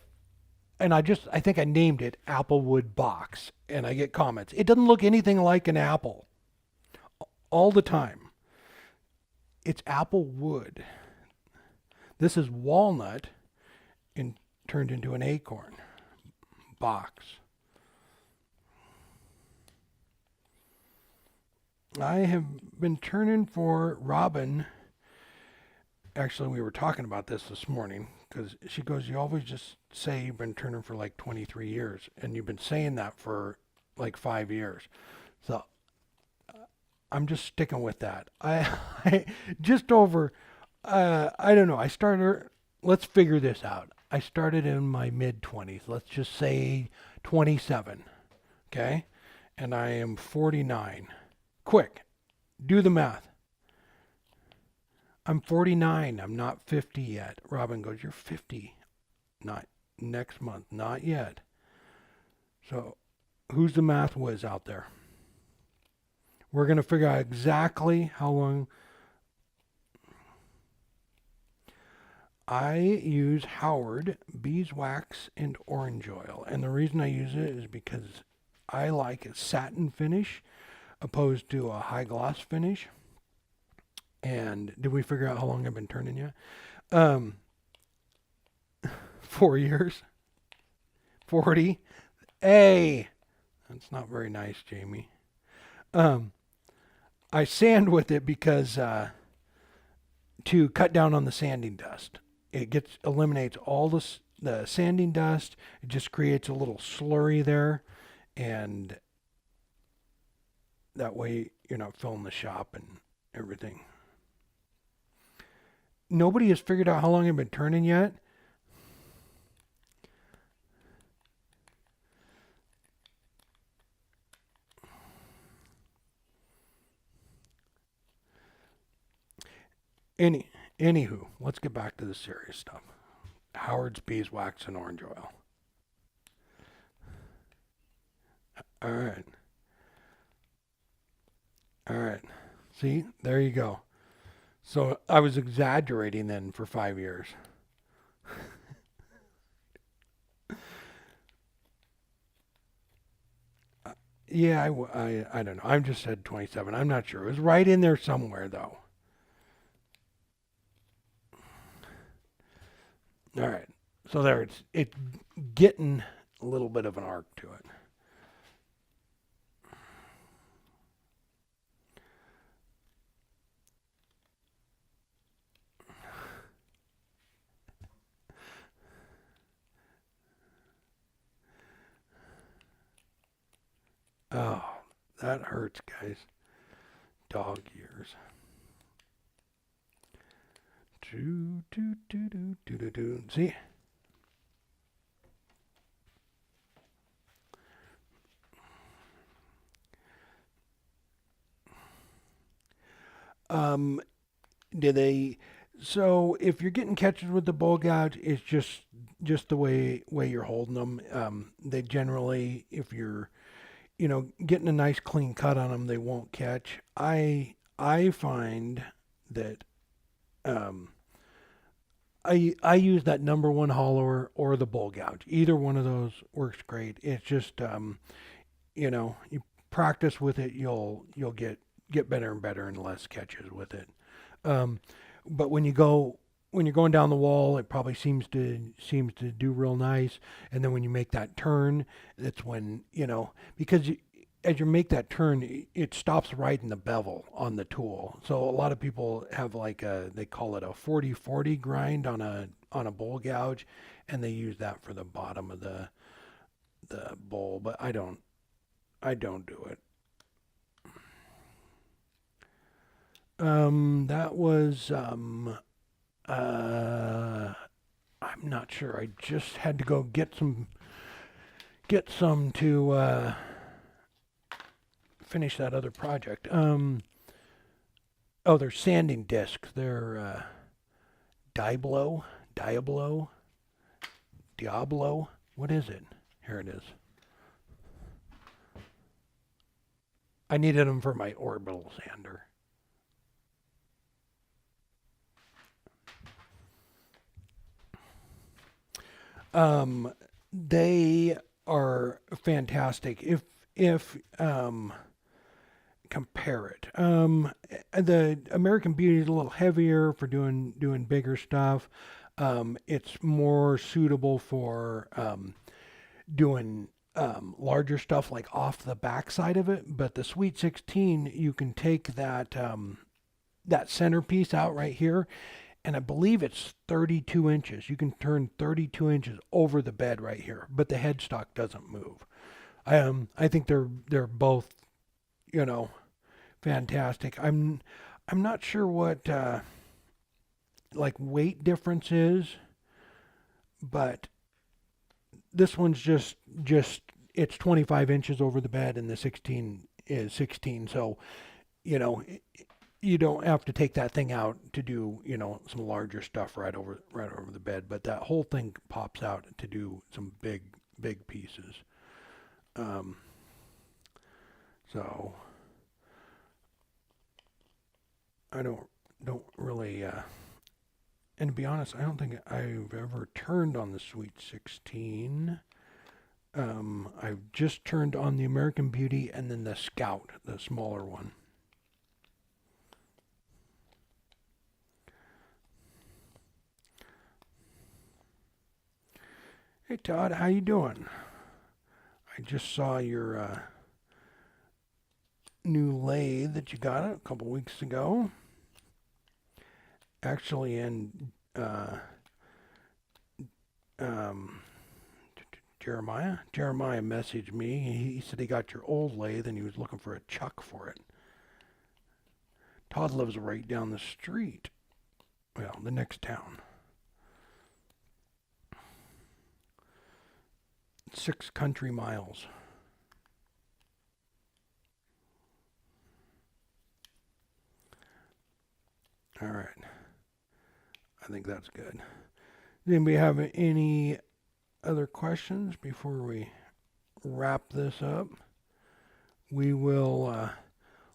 and I think I named it Applewood Box, and I get comments. It doesn't look anything like an apple all the time. It's apple wood. This is walnut and turned into an acorn box. I have been turning for Robin. Actually, we were talking about this morning because she goes, "You always just say you've been turning for like 23 years, and you've been saying that for like 5 years." So I'm just sticking with that. I just over, I don't know. I started, let's figure this out. I started in my mid 20s. Let's just say 27. Okay. And I am 49. Quick, do the math. I'm 49. I'm not 50 yet. Robin goes, "You're 50. Not next month. Not yet." So who's the math whiz out there? We're going to figure out exactly how long. I use Howard beeswax and orange oil. And the reason I use it is because I like a satin finish opposed to a high gloss finish. And did we figure out how long I've been turning yet? 4 years. 40. Hey, that's not very nice, Jamie. I sand with it because to cut down on the sanding dust. It eliminates all the sanding dust. It just creates a little slurry there, and that way you're not filling the shop and everything. Nobody has figured out how long I've been turning yet. Anywho, let's get back to the serious stuff. Howard's beeswax and orange oil. All right. All right. See, there you go. So I was exaggerating then for 5 years. Yeah, I don't know. I just said 27. I'm not sure. It was right in there somewhere, though. All right. So there, it's getting a little bit of an arc to it. Oh, that hurts, guys. Dog ears. Do, do, do, do, do, do, do. See? Um, do they? So if you're getting catches with the bull gouge, it's just the way you're holding them. They generally, if you're getting a nice clean cut on them, they won't catch. I find that um, I use that number one hollower or the bull gouge. Either one of those works great. It's just you practice with it, you'll get better and better and less catches with it. Um, but when you're going down the wall, it probably seems to do real nice. And then when you make that turn, that's when because as you make that turn, it stops right in the bevel on the tool. So a lot of people have they call it a 40/40 grind on a bowl gouge, and they use that for the bottom of the bowl. But I don't do it. That was uh, I'm not sure. I just had to go get some to finish that other project. Oh, they're sanding discs. They're Diablo, Diablo. What is it? Here it is. I needed them for my orbital sander. Um, They are fantastic. If compare it, the American Beauty is a little heavier for doing bigger stuff. It's more suitable for doing larger stuff like off the backside of it. But the Sweet 16, you can take that centerpiece out right here, and I believe it's 32 inches. You can turn 32 inches over the bed right here, but the headstock doesn't move. I think they're both, you know, fantastic. I'm not sure what like weight difference is, but this one's just it's 25 inches over the bed, and the 16 is 16. So, you know, you don't have to take that thing out to do, some larger stuff right over the bed, but that whole thing pops out to do some big pieces. Um, so I don't really and to be honest, I don't think I've ever turned on the Sweet 16. I've just turned on the American Beauty and then the Scout, the smaller one. Hey Todd, how you doing? I just saw your new lathe that you got a couple weeks ago. Actually, in um, Jeremiah messaged me. He said he got your old lathe and he was looking for a chuck for it. Todd lives right down the street. Well, the next town. 6 country miles. All right. I think that's good. Does anybody have any other questions before we wrap this up? We will,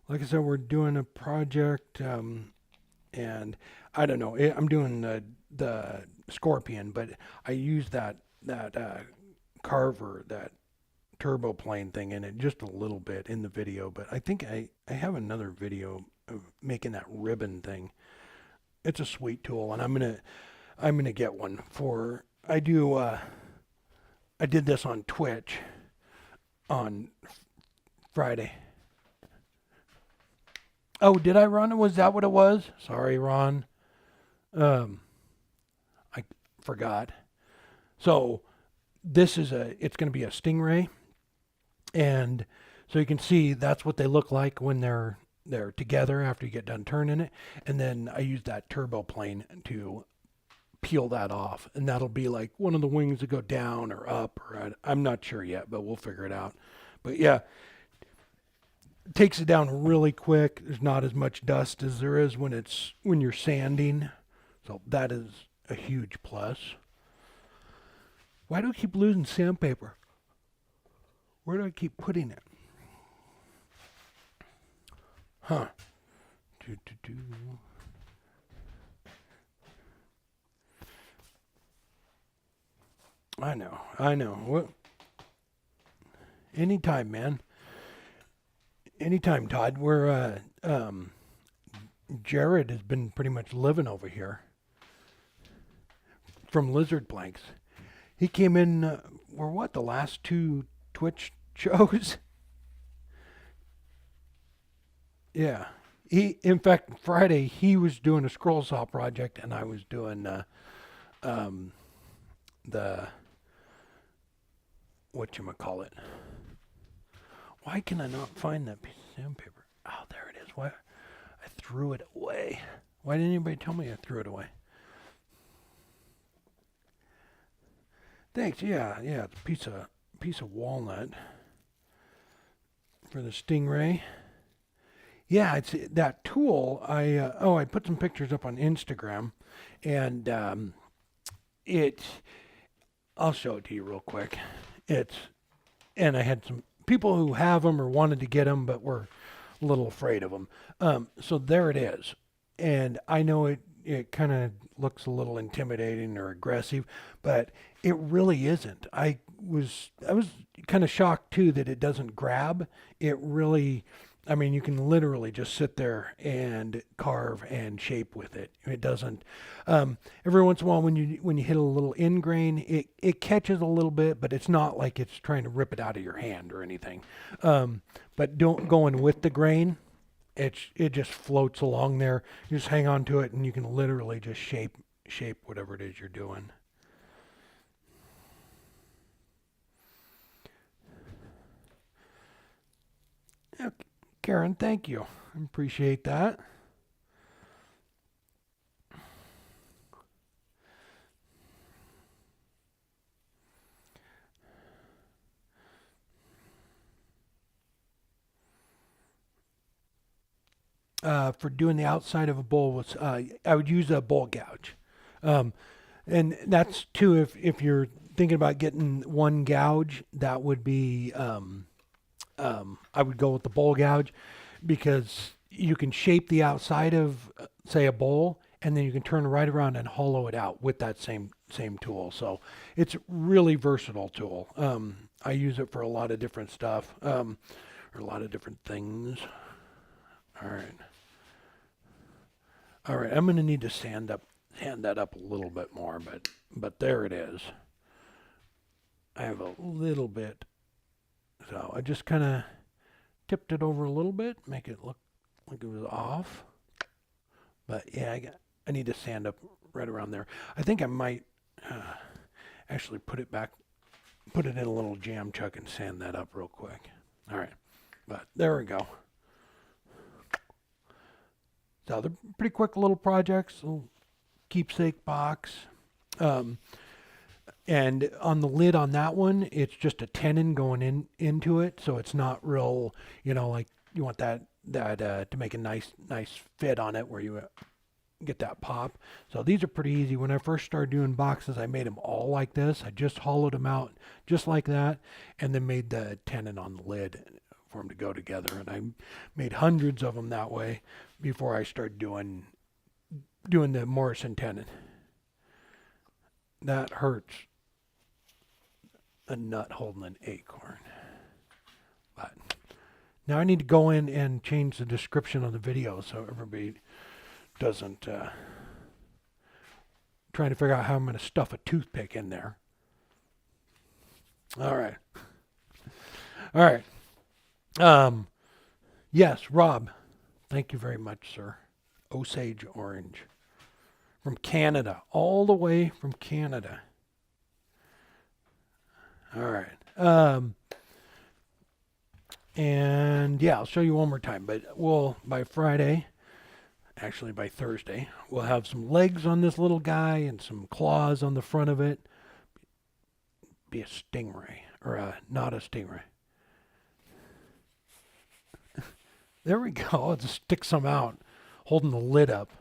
like I said, we're doing a project, and I don't know. I'm doing the Scorpion, but I use that carver, that turbo plane thing in it just a little bit in the video. But I think I have another video of making that ribbon thing. It's a sweet tool, and I'm gonna get one for. I did this on Twitch on Friday. Oh, did I, Ron? Was that what it was? Sorry, Ron. Um, I forgot. So it's going to be a Stingray, and so you can see that's what they look like when they're together after you get done turning it. And then I use that turbo plane to peel that off, and that'll be like one of the wings that go down or up, or I'm not sure yet, but we'll figure it out. But yeah, it takes it down really quick. There's not as much dust as there is when you're sanding, so that is a huge plus. Why do I keep losing sandpaper? Where do I keep putting it? Huh. Do, do, do. I know. What? Anytime, man. Anytime, Todd. Jared has been pretty much living over here from Lizard Planks. He came in, were what, the last 2 Twitch shows? Yeah. In fact, Friday, he was doing a scroll saw project, and I was doing um, the, whatchamacallit. Why can I not find that piece of sandpaper? Oh, there it is. Why? I threw it away. Why didn't anybody tell me I threw it away? Thanks. Yeah. It's a piece of walnut for the Stingray. Yeah, it's that tool. I put some pictures up on Instagram, and it. I'll show it to you real quick. And I had some people who have them or wanted to get them, but were a little afraid of them. So there it is, and I know it it kind of looks a little intimidating or aggressive, but it really isn't. I was kind of shocked too that it doesn't grab. It really, I mean, you can literally just sit there and carve and shape with it. It doesn't. Every once in a while, when you hit a little end grain, it catches a little bit, but it's not like it's trying to rip it out of your hand or anything. But don't going with the grain. It just floats along there. You just hang on to it, and you can literally just shape whatever it is you're doing. Yeah, Karen, thank you. I appreciate that. For doing the outside of a bowl was I would use a bowl gouge, um, and that's too if you're thinking about getting one gouge, that would be I would go with the bowl gouge because you can shape the outside of say a bowl, and then you can turn right around and hollow it out with that same tool. So it's really versatile tool. I use it for a lot of different stuff, or a lot of different things. All right. All right, I'm going to need to sand that up a little bit more, but there it is. I have a little bit, so I just kind of tipped it over a little bit, make it look like it was off. But yeah, I need to sand up right around there. I think I might actually put it in a little jam chuck and sand that up real quick. All right, but there we go. So they're pretty quick little projects, little keepsake box. Um, and on the lid on that one, it's just a tenon going into it, so it's not real, like you want that to make a nice fit on it where you get that pop. So these are pretty easy. When I first started doing boxes, I made them all like this. I just hollowed them out just like that, and then made the tenon on the lid for them to go together. And I made hundreds of them that way before I started doing the Morrison tenon. That hurts a nut holding an acorn. But now I need to go in and change the description of the video so everybody doesn't trying to figure out how I'm going to stuff a toothpick in there. All right. All right. Yes, Rob. Thank you very much, sir. Osage Orange. From Canada. All the way from Canada. All right. And yeah, I'll show you one more time. But by Friday, actually by Thursday, we'll have some legs on this little guy and some claws on the front of it. Be a stingray. Or not a stingray. There we go. I'll just stick some out, holding the lid up.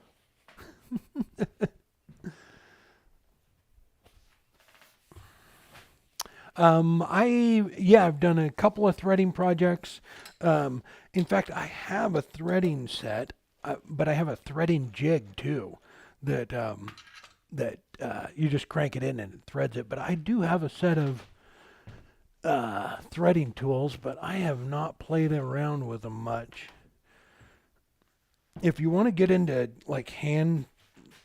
I've done a couple of threading projects. In fact, I have a threading set, but I have a threading jig too, that you just crank it in and it threads it. But I do have a set of threading tools, but I have not played around with them much. If you want to get into like hand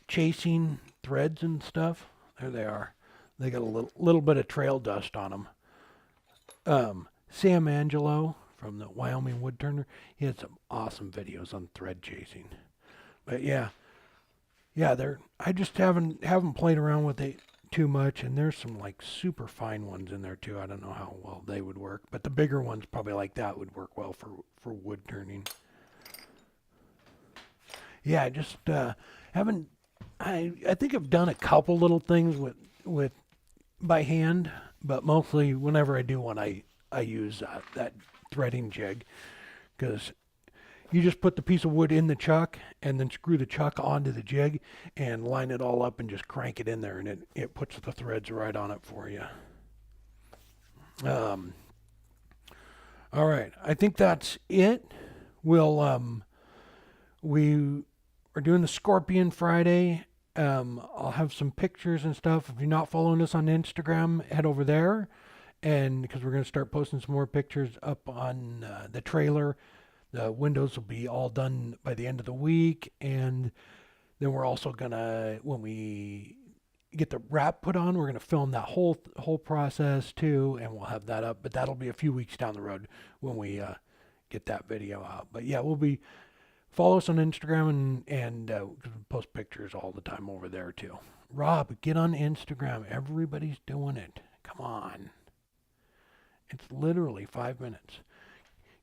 chasing threads and stuff, there they are. They got a little bit of trail dust on them. Sam Angelo from the Wyoming Woodturner, he had some awesome videos on thread chasing. But yeah, I just haven't played around with it too much, and there's some like super fine ones in there too. I don't know how well they would work, but the bigger ones probably like that would work well for wood turning. Yeah, I just haven't. I think I've done a couple little things with by hand, but mostly whenever I do one, I use that threading jig, because you just put the piece of wood in the chuck and then screw the chuck onto the jig and line it all up and just crank it in there, and it puts the threads right on it for you. All right, I think that's it. We We're doing the Scorpion Friday. I'll have some pictures and stuff. If you're not following us on Instagram, head over there. And because we're going to start posting some more pictures up on the trailer. The windows will be all done by the end of the week. And then we're also going to, when we get the wrap put on, we're going to film that whole process too. And we'll have that up. But that'll be a few weeks down the road when we get that video out. But yeah, follow us on Instagram and post pictures all the time over there too. Rob, get on Instagram. Everybody's doing it. Come on. It's literally 5 minutes.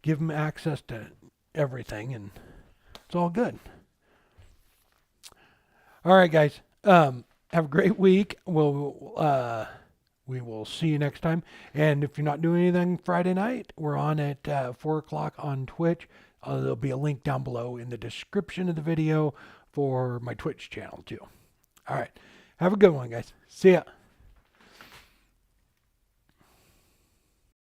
Give them access to everything and it's all good. All right, guys. Have a great week. We will see you next time. And if you're not doing anything Friday night, we're on at 4 o'clock on Twitch. There'll be a link down below in the description of the video for my Twitch channel too. All right. Have a good one, guys. See ya.